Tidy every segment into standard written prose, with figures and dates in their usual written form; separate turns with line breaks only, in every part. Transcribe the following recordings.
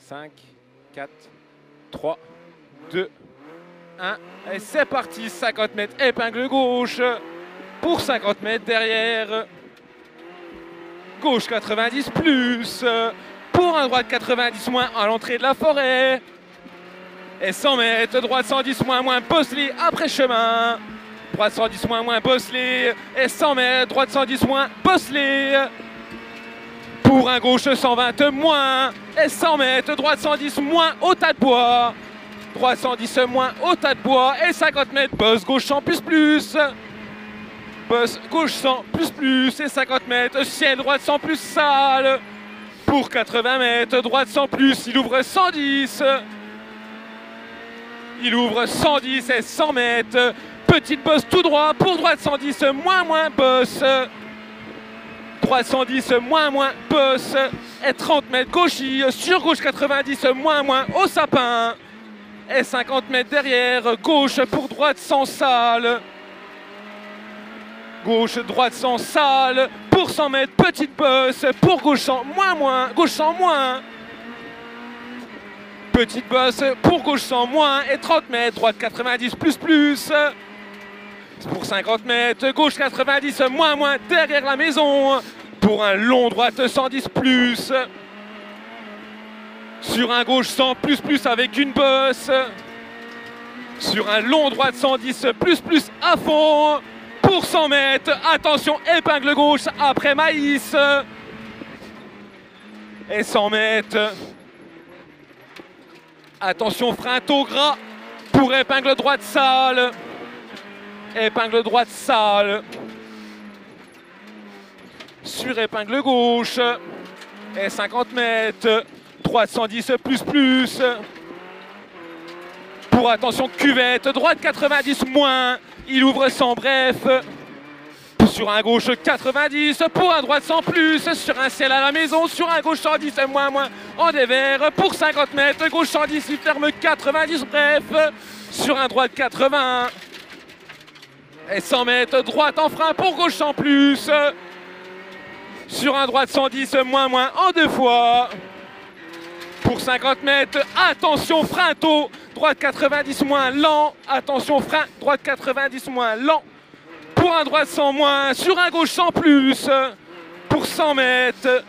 5, 4, 3, 2, 1. Et c'est parti, 50 mètres, épingle gauche pour 50 mètres derrière. Gauche 90 plus, pour un droite 90 moins à l'entrée de la forêt. Et 100 mètres, droite 110 moins Bosley après chemin. Droite 110 moins Bosley. Et 100 mètres, droite 110 moins Bosley. Pour un gauche 120 moins. Et 100 mètres, droite 110 moins au tas de bois. Droite 110 moins au tas de bois. Et 50 mètres, bosse gauche 100 plus. Bosse gauche 100 plus. Et 50 mètres, ciel droite 100 plus sale. Pour 80 mètres, droite 100 plus. Il ouvre 110. Il ouvre 110 et 100 mètres. Petite bosse tout droit pour droite 110 moins bosse. Droite 110 moins bosse. Et 30 mètres gauchis sur gauche 90 moins au sapin. Et 50 mètres derrière, gauche pour droite sans salle. Gauche, droite sans salle. Pour 100 mètres, petite bosse. Pour gauche 100 moins. Gauche 100 moins. Petite bosse pour gauche 100 moins. Et 30 mètres, droite 90 plus. Pour 50 mètres, gauche 90 moins derrière la maison. Pour un long droite 110 plus. Sur un gauche 100 plus avec une bosse. Sur un long droite 110 plus à fond. Pour 100 mètres, attention, épingle gauche après maïs. Et 100 mètres. Attention, frein taux gras pour épingle droite sale. Épingle droite sale. Sur épingle gauche. Et 50 mètres. Droite 110 plus. Pour attention, cuvette. Droite 90 moins. Il ouvre 100 bref. Sur un gauche 90. Pour un droite 100 plus. Sur un ciel à la maison. Sur un gauche 110 moins en dévers. Pour 50 mètres. Gauche 110. Il ferme 90 bref. Sur un droite 80. Et 100 mètres. Droite en frein pour gauche 100 plus. Sur un droite 110 moins en deux fois. Pour 50 mètres, attention, frein tôt, droite 90 moins lent, attention, frein, droite 90 moins lent. Pour un droite 100 moins, sur un gauche 100 plus. Pour 100 mètres,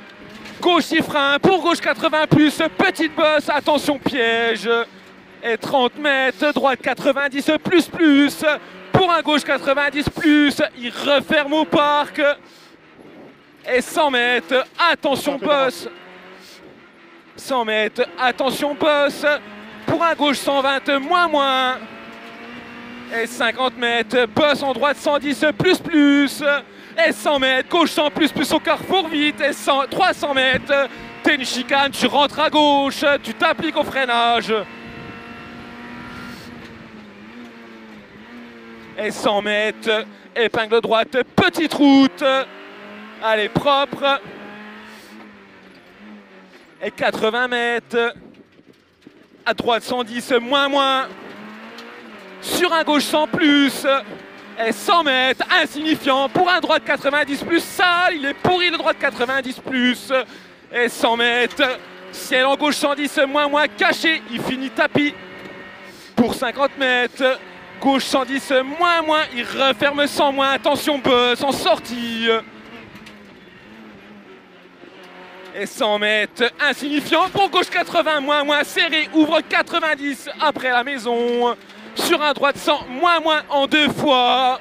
gauche y frein, pour gauche 80 plus, petite bosse, attention, piège. Et 30 mètres, droite 90 plus. Pour un gauche 90 plus, il referme au parc. Et 100 mètres, attention, bosse. 100 mètres, attention bosse, pour un gauche 120 moins. Et 50 mètres, bosse en droite 110 plus. Et 100 mètres, gauche 100 plus au carrefour vite. Et 300 mètres, t'es une chicane, tu rentres à gauche, tu t'appliques au freinage. Et 100 mètres, épingle droite, petite route. Allez, propre. Et 80 mètres, à droite 110 moins. Sur un gauche 100 plus. Et 100 mètres, insignifiant. Pour un droite 90 plus, sale, il est pourri le droite 90 plus. Et 100 mètres, ciel en gauche 110 moins caché, il finit tapis. Pour 50 mètres, gauche 110 moins, il referme 100 moins. Attention, bosse en sortie. Et 100 mètres, insignifiant pour gauche 80 moins serré, ouvre 90 après la maison. Sur un droite 100 moins en deux fois.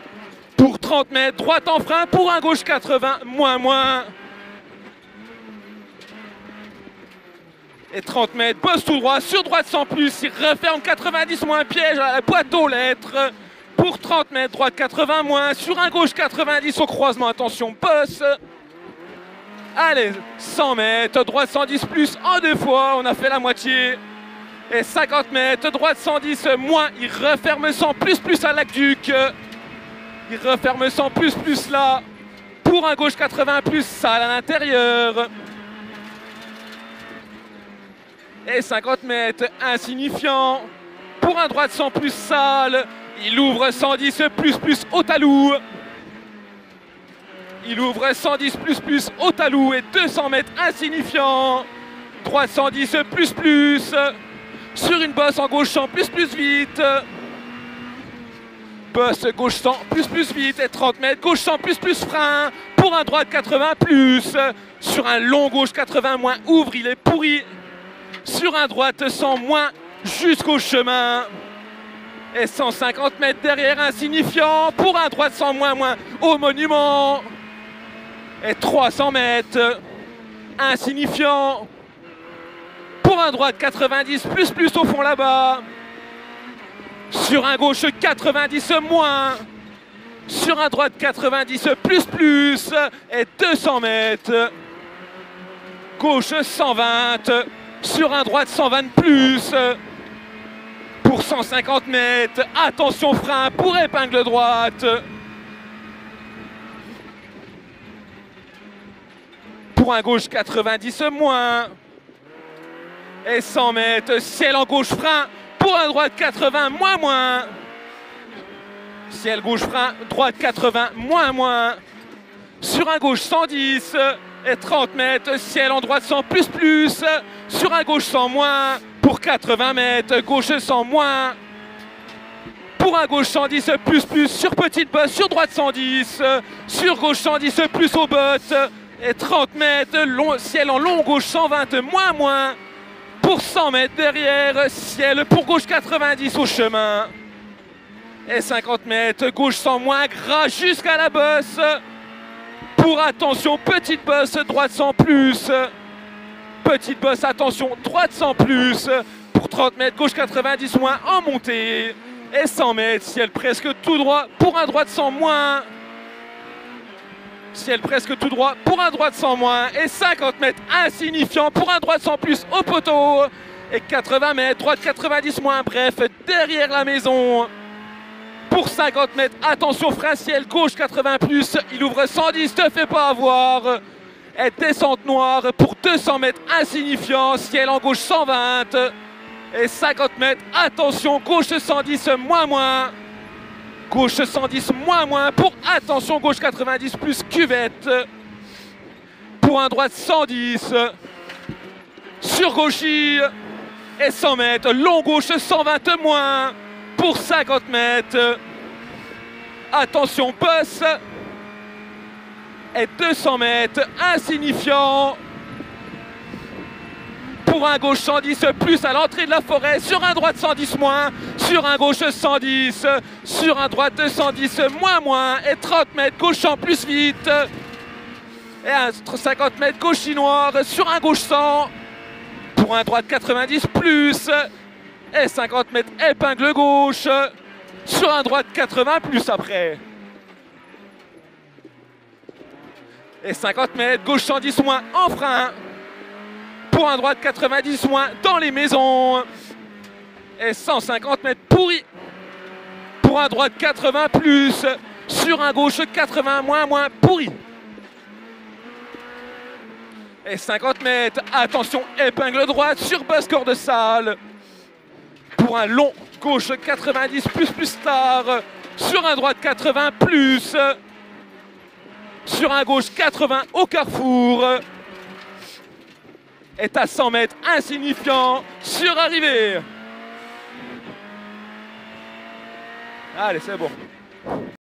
Pour 30 mètres, droite en frein pour un gauche 80 moins. Et 30 mètres, bosse tout droit sur droite 100 plus, il referme 90 moins piège à la boîte aux lettres. Pour 30 mètres, droite 80 moins, sur un gauche 90 au croisement, attention, bosse. Allez, 100 mètres, droite 110 plus en deux fois, on a fait la moitié. Et 50 mètres, droite 110 moins, il referme 100 plus à l'aqueduc. Il referme 100 plus là. Pour un gauche 80 plus, sale à l'intérieur. Et 50 mètres, insignifiant. Pour un droite 100 plus sale, il ouvre 110 plus au talou. Il ouvre 110 plus au talou et 200 mètres insignifiant. droite 110 plus, sur une bosse en gauche 100 plus vite, bosse gauche 100 plus vite et 30 mètres, gauche 100 plus frein, pour un droite 80 plus, sur un long gauche 80 moins, ouvre, il est pourri, sur un droite 100 moins, jusqu'au chemin, et 150 mètres derrière, insignifiant, pour un droite 100 moins, au monument, et 300 mètres, insignifiant, pour un droite 90 plus au fond là-bas, sur un gauche 90 moins, sur un droite 90 plus, et 200 mètres, gauche 120, sur un droite 120 plus, pour 150 mètres, attention frein pour épingle droite, pour un gauche 90 moins, et 100 mètres, ciel en gauche frein, pour un droite 80 moins, ciel gauche frein, droite 80 moins, sur un gauche 110 et 30 mètres, ciel en droite 100 plus, sur un gauche 100 moins, pour 80 mètres, gauche 100 moins, pour un gauche 110 plus, sur petite bosse, sur droite 110, sur gauche 110 plus aux bottes, et 30 mètres, ciel en long gauche 120 moins, pour 100 mètres derrière, ciel pour gauche 90 au chemin, et 50 mètres, gauche 100 moins, gras jusqu'à la bosse, pour attention, petite bosse, droite 100 plus, petite bosse, attention, droite 100 plus, pour 30 mètres, gauche 90 moins en montée, et 100 mètres, ciel presque tout droit, pour un droite 100 moins, ciel presque tout droit, pour un droite 100 moins, et 50 mètres, insignifiant, pour un droite 100 plus au poteau, et 80 mètres, droite 90 moins, bref, derrière la maison, pour 50 mètres, attention, frein ciel, gauche 80 plus, il ouvre 110, te fait pas avoir, et descente noire, pour 200 mètres, insignifiant, ciel en gauche 120, et 50 mètres, attention, gauche 110, moins, gauche 110, moins, pour attention, gauche 90 plus, cuvette, pour un droite 110, sur gauchy, et 100 mètres, long gauche 120 moins, pour 50 mètres, attention, bosse, et 200 mètres, insignifiant, pour un gauche 110 plus à l'entrée de la forêt, sur un droite 110 moins, sur un gauche 110, sur un droite 110 moins, et 30 mètres, gauche en plus vite, et un 50 mètres, gauche noire, sur un gauche 100, pour un droite 90 plus, et 50 mètres, épingle gauche, sur un droite 80 plus après. Et 50 mètres, gauche 110 moins en frein, pour un droite 90 moins dans les maisons, et 150 mètres pourri, pour un droite 80 plus, sur un gauche 80 moins pourri. Et 50 mètres, attention, épingle droite sur basse corde salle, pour un long gauche 90 plus star, sur un droite 80 plus, sur un gauche 80 au carrefour, est à 100 mètres, insignifiant, sur arrivée. Allez, c'est bon.